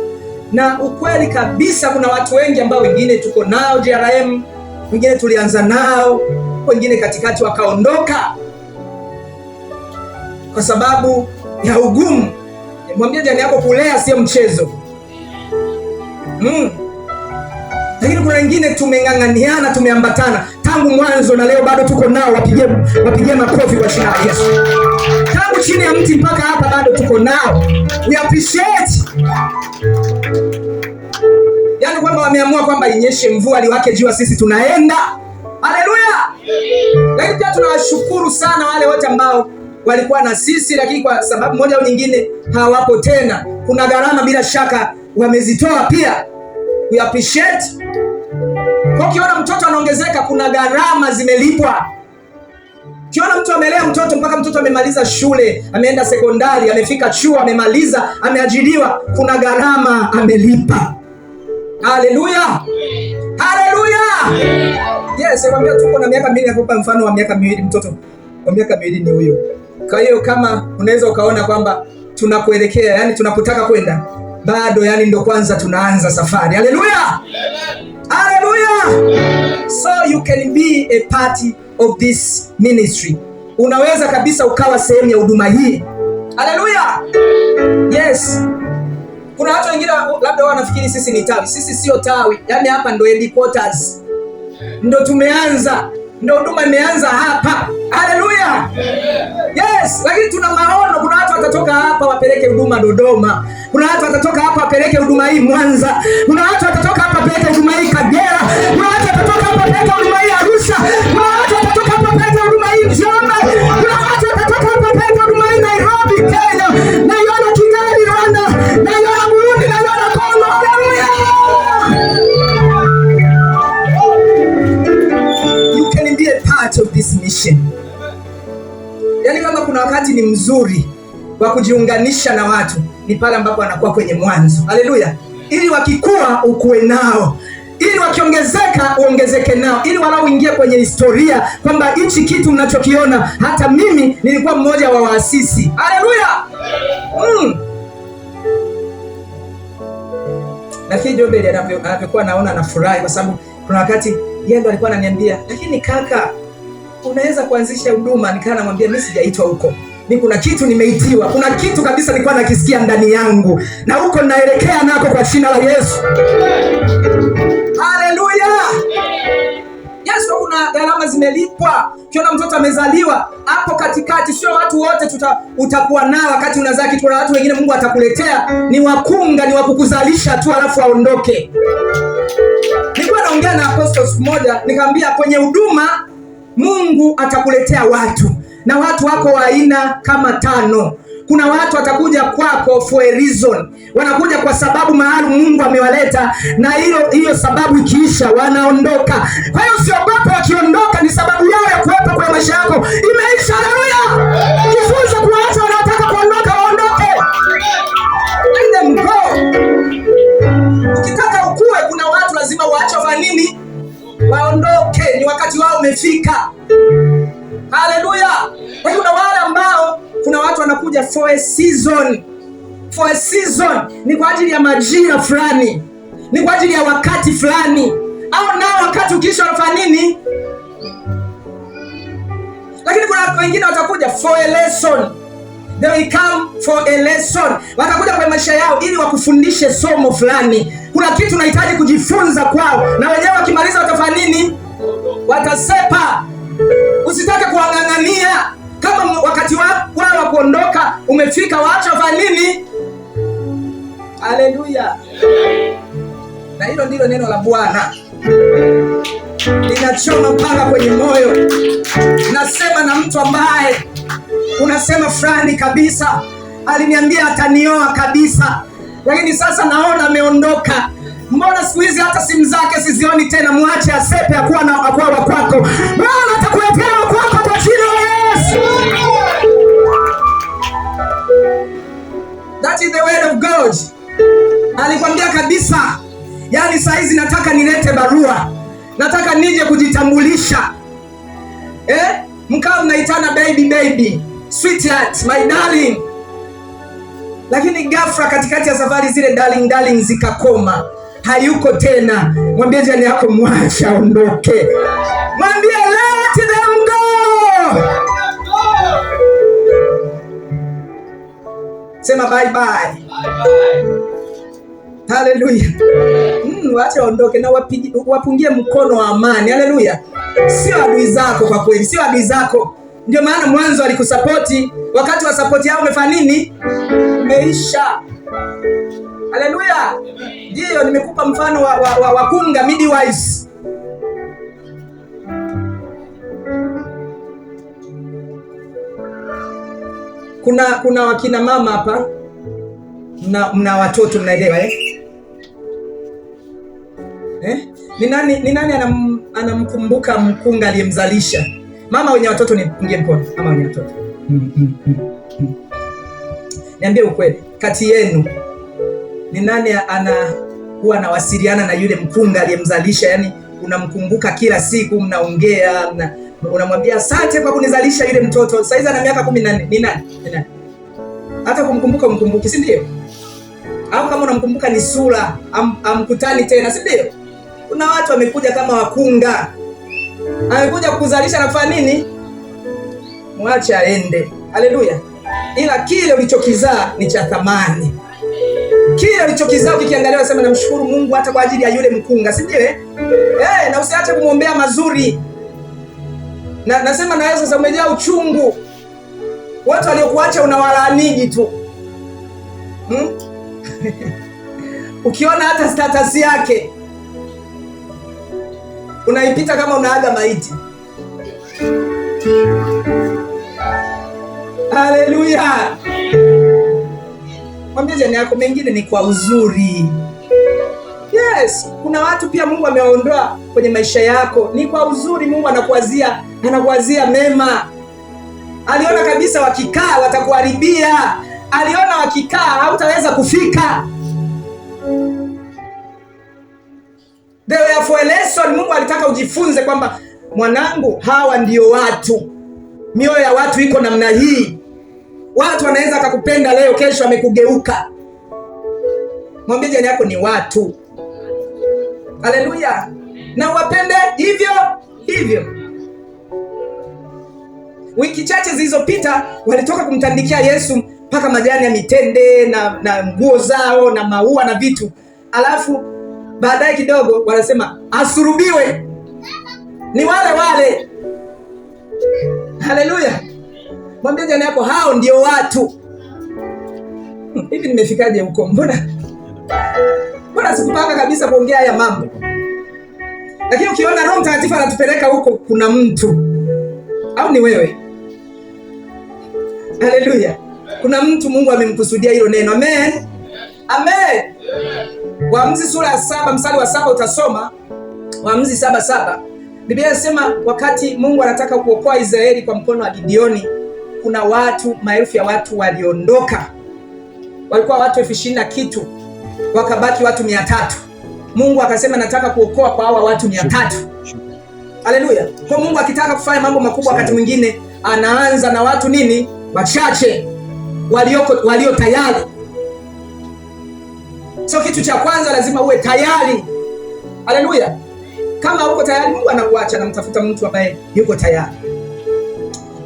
Na ukweli kabisa, kuna watu wengi ambao wengine tuko nao JRM, wengine tulianza nao, wengine katikati wakaondoka kwa sababu ya ugumu. Mwambie jirani yako, kulea sio mchezo. Lakini kuna wengine tumeng'ang'aniana, tumeambatana tangu mwanzo na leo bado tuko nao. Wapigie makofi kwa jina la Yesu. Tangu chini ya mti mpaka hapa bado tuko nao. We appreciate. Yaani kwamba wameamua kwamba inyeshe mvua liwake jua, sisi tunaenda. Haleluya. Lakini pia tunawashukuru sana wale wote ambao walikuwa na sisi lakini kwa sababu moja au nyingine hawapo tena. Kuna gharama bila shaka wamezitoa pia. We appreciate. Kwa ukiona mtoto anaongezeka, kuna gharama zimelipwa. Ukiona mtu amelea mtoto mpaka mtoto amemaliza shule, ameenda sekondari, amefika chuo, amemaliza, ameajiriwa, kuna gharama amelipa. Haleluya. Haleluya. Yes, nakwambia tuko na miaka 2, nakupa mfano wa miaka 2, mtoto wa miaka 2 ni huyo. Kwa hiyo kama unaweza ukaona kwamba tunakuelekea, yani tunapotaka kwenda, bado yani ndo kwanza tunaanza safari. Haleluya. Haleluya. So you can be a part of this ministry. Unaweza kabisa ukawa sehemu ya huduma hii. Haleluya. Yes. Kuna watu wengine labda wanafikiri sisi ni tawi. Sisi sio tawi. Yaani hapa ndo headquarters. Ndo tumeanza. Ndo huduma imeanza hapa. Haleluya. Yes, lakini tuna maono. Kuna watu watatoka hapa wapeleke huduma Dodoma. Kuna watu watatoka hapa wapeleke huduma hii Mwanza. Kuna watu watatoka hapa wapeleke huduma hii Kagera. Kuna watu watatoka hapa wapeleke huduma hii Arusha. Kuna watu watatoka hapa wapeleke huduma hii Njombe. Kuna watu watatoka hapa wapeleke huduma hii Nairobi, Kenya. Naiona Kigali, Rwanda. Naiona Burundi, naiona Kongo. Haleluya. You can be a part of this mission. Yaani kama kuna wakati ni mzuri wa kujiunganisha na watu, ni pale ambapo wanakuwa kwenye mwanzo. Haleluya. Ili wakikua ukue nao, ili wakiongezeka uongezeke nao, ili walau uingie kwenye historia kwamba hichi kitu mnachokiona hata mimi nilikuwa mmoja wa waasisi. Haleluya. Lakini Jobeli anapokuwa naona anafurahi kwa sababu kuna wakati yeye ndo alikuwa ananiambia, lakini kaka, unaweza kuanzisha huduma. Nikaa namwambia mimi sijaitwa huko. Mimi kuna kitu nimeitiwa. Kuna kitu kabisa nilikuwa nakisikia ndani yangu. Na huko naelekea nako kwa jina la Yesu. Haleluya. Yes, kuna gharama zimelipwa. Ukiona mtoto amezaliwa hapo katikati, sio watu wote utakuwa nao wakati unazaa kitu. Kuna watu wengine Mungu atakuletea ni wakunga, ni wakukuzalisha tu alafu aondoke. Nilikuwa naongea na apostles mmoja, nikamwambia kwenye huduma Mungu atakuletea watu. Na watu wako wa aina kama 5. Kuna watu watakuja kwako for a reason. Wanakuja kwa sababu maalum Mungu amewaleta, na hiyo sababu ikiisha wanaondoka. Kwa hiyo usiogope wakiondoka, ni sababu yao ya kuwepo kwa maisha yako imeisha. Haleluya. Jifunze kuacha wanaotaka kuondoka waondoke. Let them go. Ukitaka ukue, kuna watu lazima waache nini? Waondoke. Ni wakati wao umefika. Haleluya. Kwa hiyo kuna wale ambao kuna watu wanakuja for a season. For a season ni kwa ajili ya majira fulani. Ni kwa ajili ya wakati fulani. Au nao wakati ukiisha wanafanya nini? Lakini kuna wengine watakuja for a lesson. They will come for a lesson. Watakuja kwa maisha yao ili wakufundishe somo fulani. Kuna kitu unahitaji kujifunza kwao, na wenyewe wakimaliza watafanya nini? Watasepa. Usitake kuang'ang'ania. Kama wakati wao kuondoka umefika, waacha wafanye nini? Haleluya. Na hilo ndilo neno la Bwana linachoma mpaka kwenye moyo. Nasema na mtu ambaye unasema fulani kabisa aliniambia atanioa kabisa, lakini sasa naona ameondoka. Mbona siku hizi hata simu zake sizioni tena? Mwache asepe akuwa wa kwako. Bwana atakuletea wa kwako kwa jina la Yesu. That is the word of God. Alikwambia kabisa, yani saa hizi nataka nilete barua, nataka nije kujitambulisha. Mkao mnaitana baby, sweetheart, my darling. Lakini ghafla katikati ya safari zile darling zikakoma, hayuko tena. Mwambie jirani yako, mwacha aondoke. Mwambie let them go. Sema bye bye. Haleluya. Wacha aondoke na wapungie mkono wa amani. Haleluya. Sio adui zako kwa kweli, sio adui zako. Ndio maana mwanzo alikusapoti, wakati wa sapoti yao umefanya nini? Umeisha. Haleluya. Ndio nimekupa mfano wa kunga midwives. Kuna wakina mama hapa mna watoto, mnaelewa Ni nani anamkumbuka mkunga aliyemzalisha? Mama wenye watoto nipungie mkono. Mama wenye watoto. Niambie ukweli, kati yenu ni nani huwa anawasiliana na yule mkunga aliyemzalisha? Yani unamkumbuka kila siku, mnaongea, unamwambia asante kwa kunizalisha yule mtoto. Sasa hizi ana miaka 14. Ni nani? Hata kumkumbuka umkumbuki, si ndio? Au kama unamkumbuka ni sura, amkutani tena, si ndio? Kuna watu wamekuja kama wakunga, amekuja kukuzalisha na kufanya nini? Mwache aende. Haleluya. Ila kile ulichokizaa ni cha thamani. Kile ulichokizaa ukikiangalia unasema namshukuru Mungu hata kwa ajili ya yule mkunga, si ndio? Na usiache kumwombea mazuri. Nasema na wewe sasa umejaa uchungu. Watu waliokuacha unawalaaniji tu. Ukiona hata status yake unaipita kama unaaga maiti. Haleluya. Mwambie jirani yako, mengine ni kwa uzuri. Yes, kuna watu pia Mungu amewaondoa kwenye maisha yako, ni kwa uzuri. Mungu anakuwazia mema. Aliona kabisa wakikaa watakuharibia. Aliona wakikaa hautaweza kufika. Therefore lesson, Mungu alitaka ujifunze kwamba mwanangu, hawa ndio watu. Mioyo ya watu iko namna hii. Watu wanaweza akakupenda leo, kesho amekugeuka. Mwambie jirani yako ni watu. Haleluya. Na wapende hivyo. Wiki chache zilizopita walitoka kumtandikia Yesu mpaka majani ya mitende na nguo zao na maua na vitu. Alafu baadaye kidogo wanasema asurubiwe. Ni wale. Haleluya. Mwambie jirani yako, hao ndio watu. Hivi nimefikaje huko? Mbona sikupanga kabisa kuongea haya mambo. Lakini ukiona Roho Mtakatifu anatupeleka huko, kuna mtu. Au ni wewe? Haleluya. Kuna mtu Mungu amemkusudia hilo neno. Amen. Waamuzi sura ya 7 mstari wa 7 utasoma. Waamuzi 7:7. Biblia inasema wakati Mungu anataka kuokoa Israeli kwa mkono wa Gideoni, kuna maelfu ya watu waliondoka. Walikuwa watu 20,000 na kitu, wakabaki watu 300. Mungu akasema nataka kuokoa kwa hawa watu 300. Haleluya. Kwa Mungu akitaka kufanya mambo makubwa wakati mwingine anaanza na watu nini? Wachache walio tayari. So kitu cha kwanza lazima uwe tayari. Haleluya. Kama uko tayari, Mungu anakuacha na mtafuta mtu ambaye yuko tayari.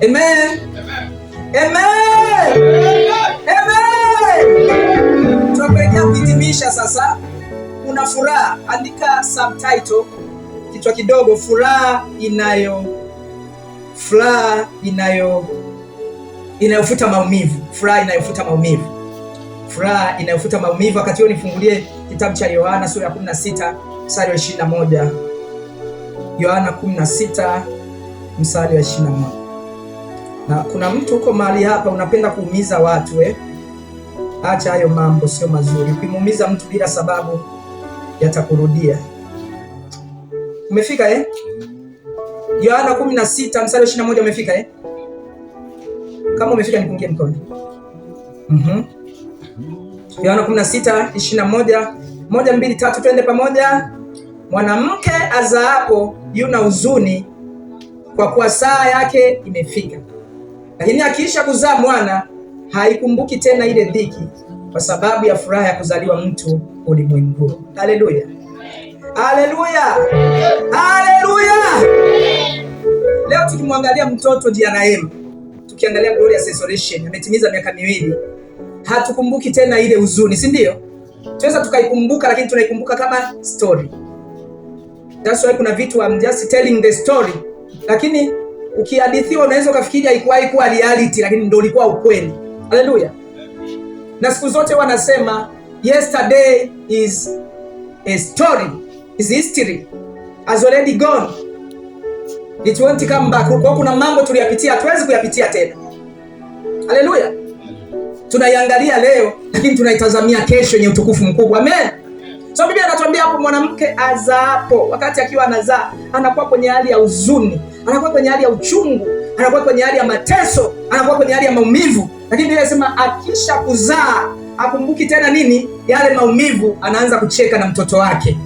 Amen. Tunakwenda kuhitimisha sasa. Una furaha, andika subtitle kichwa kidogo, furaha inayofuta maumivu, furaha inayofuta maumivu, furaha inayofuta maumivu. Wakati huo nifungulie kitabu cha Yohana sura ya 16 mstari wa 21. Yohana 16 mstari wa 21. Na kuna mtu uko mahali hapa unapenda kuumiza watu Acha hayo mambo, sio mazuri. Ukimuumiza mtu bila sababu yatakurudia. Umefika Yohana 16 mstari wa 21 umefika Kama umefika nipungie mkono. Yohana 16:21. 1, 2, 3 twende pamoja. Mwanamke azaapo yuna huzuni kwa kuwa saa yake imefika. Lakini akiisha kuzaa mwana haikumbuki tena ile dhiki kwa sababu ya furaha ya kuzaliwa mtu ulimwenguni. Haleluya. Haleluya. Haleluya. Leo tukimwangalia mtoto Diana, tukiangalia Glorious Restoration, ametimiza miaka 2. Hatukumbuki tena ile huzuni, si ndio? Tunaweza tukaikumbuka lakini tunaikumbuka kama story. That's why kuna vitu I'm just telling the story. Lakini ukihadithiwa unaweza ukafikiria haikuwahi kuwa reality, lakini ndio ilikuwa ukweli. Haleluya. Na siku zote wanasema yesterday is a story, is history, has already gone. It won't come back. Kwa kuna mambo tuliyapitia, hatuwezi kuyapitia tena. Haleluya. Tunaiangalia leo lakini tunaitazamia kesho yenye utukufu mkubwa. Amen. So Biblia inatuambia hapo mwanamke azaapo, wakati akiwa anazaa, anakuwa kwenye hali ya huzuni, anakuwa kwenye hali ya uchungu, anakuwa kwenye hali ya mateso, anakuwa kwenye hali ya maumivu. Lakini Biblia inasema akisha kuzaa akumbuki tena nini? Yale maumivu, anaanza kucheka na mtoto wake.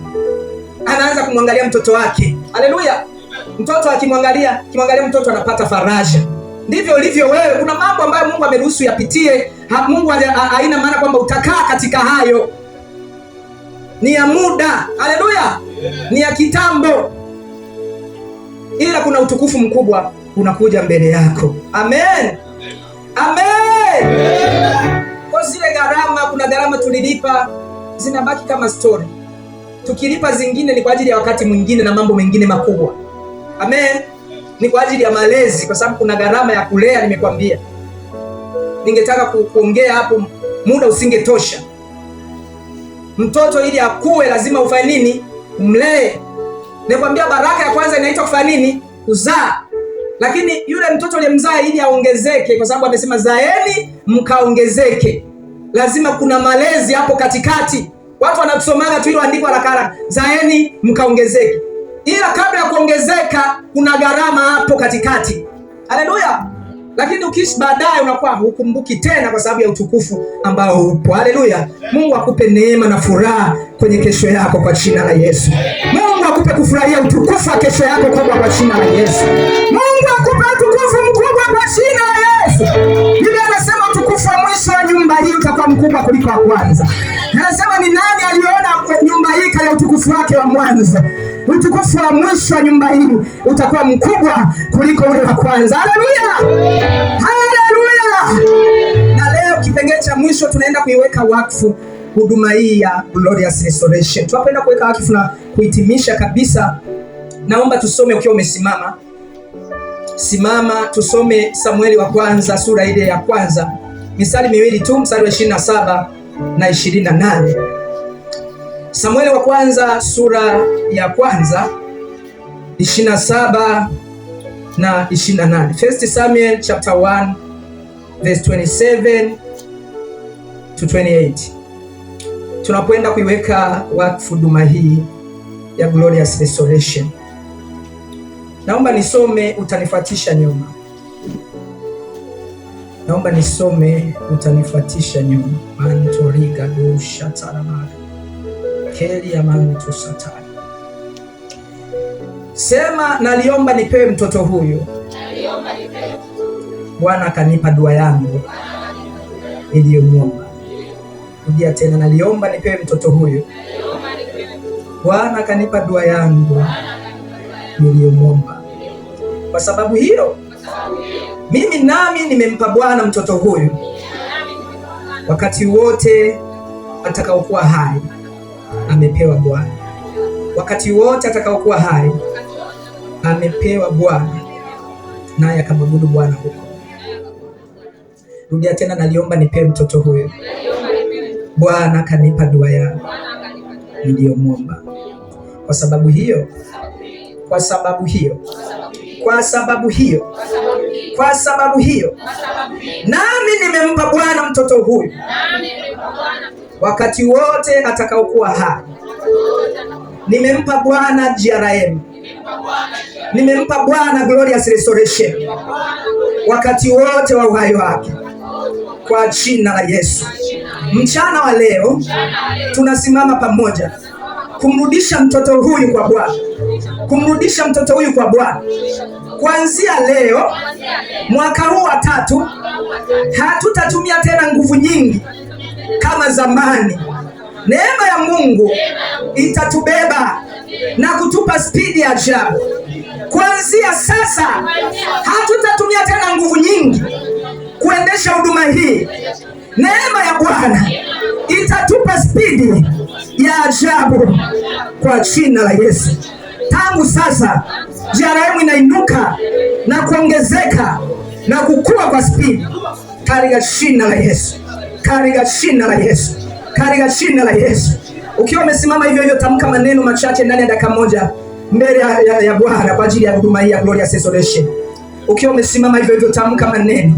Anaanza kumwangalia mtoto wake. Haleluya. Mtoto akimwangalia mtoto anapata faraja. Ndivyo ulivyo wewe. Kuna mambo ambayo Mungu ameruhusu yapitie. Mungu haina maana kwamba utakaa katika hayo. Ni ya muda. Haleluya. Ni ya kitambo. Ila kuna utukufu mkubwa unakuja mbele yako. Amen. Amen. Kwa zile gharama, kuna gharama tulilipa zinabaki kama story. Tukilipa zingine ni kwa ajili ya wakati mwingine na mambo mengine makubwa. Amen. Ni kwa ajili ya malezi, kwa sababu kuna gharama ya kulea. Nimekwambia ningetaka kuongea hapo, muda usingetosha. Mtoto ili akue lazima ufanye nini? Umlee. Nimekwambia baraka ya kwanza inaitwa kufanya nini? Kuzaa. Lakini yule mtoto aliyemzaa ili aongezeke, kwa sababu amesema zaeni mkaongezeke, lazima kuna malezi hapo katikati. Watu wanakusomaga tu hilo andiko haraka, zaeni mkaongezeke. Ila kabla ya kuongezeka kuna gharama hapo katikati. Haleluya. Lakini ukiishi baadaye unakuwa hukumbuki tena kwa sababu ya utukufu ambao upo. Haleluya. Mungu akupe neema na furaha kwenye kesho yako kwa jina la Yesu. Mungu akupe kufurahia utukufu wa kesho yako kwa jina la Yesu. Mungu akupe utukufu mkubwa kwa jina la Yesu. Biblia inasema utukufu wa mwisho wa nyumba hii utakuwa mkubwa kuliko wa kwanza. Anasema ni nani aliona nyumba hii kama utukufu wake wa mwanzo? Utukufu wa mwisho wa nyumba hii utakuwa mkubwa kuliko ule wa kwanza. Haleluya. Haleluya. Na leo kipengele cha mwisho tunaenda kuiweka wakfu huduma hii ya Glorious Restoration. Tunapenda kuweka wakfu na kuhitimisha kabisa. Naomba tusome ukiwa umesimama. Simama tusome Samueli wa kwanza sura ile ya kwanza. Mistari miwili tu, mstari wa 27 na 28. Samueli wa kwanza sura ya kwanza 27 na 28. First Samuel chapter 1 verse 27 to 28. Tunapoenda kuiweka wakfu huduma hii ya Glorious Restoration. Naomba nisome, utanifuatisha nyuma. Naomba nisome, utanifuatisha nyuma. Mantoriga do shatarama. Keli ya mantu satani. Sema, naliomba nipewe mtoto huyu. Bwana akanipa dua yangu niliyomwomba. Rudia tena, naliomba nipewe mtoto huyu. Bwana akanipa dua yangu niliyomwomba. Kwa sababu hiyo mimi nami nimempa Bwana mtoto huyu wakati wote atakaokuwa hai. Amepewa Bwana wakati wote atakaokuwa hai, amepewa Bwana, naye akamwabudu Bwana huko. Rudia tena, naliomba nipe mtoto huyu. Bwana kanipa dua yangu niliyomwomba. Kwa sababu hiyo, nami nimempa Bwana mtoto huyu wakati wote atakaokuwa hai. Nimempa Bwana GRM, nimempa Bwana Glorious Restoration wakati wote wa uhai wake, kwa jina la Yesu. Mchana wa leo tunasimama pamoja kumrudisha mtoto huyu kwa Bwana, Kuanzia leo, mwaka huu wa 3, hatutatumia tena nguvu nyingi kama zamani. Neema ya Mungu itatubeba na kutupa spidi ya ajabu. Kuanzia sasa, hatutatumia tena nguvu nyingi kuendesha huduma hii. Neema ya Bwana itatupa spidi ya ajabu kwa jina la Yesu. Tangu sasa, GRM inainuka na kuongezeka na kukua kwa spidi katika jina la Yesu, katika jina la Yesu. Ukiwa umesimama hivyo, tamka maneno machache ndani ya dakika moja mbele ya Bwana kwa ajili ya huduma hii ya Glorious Restoration. Ukiwa umesimama hivyo, tamka maneno.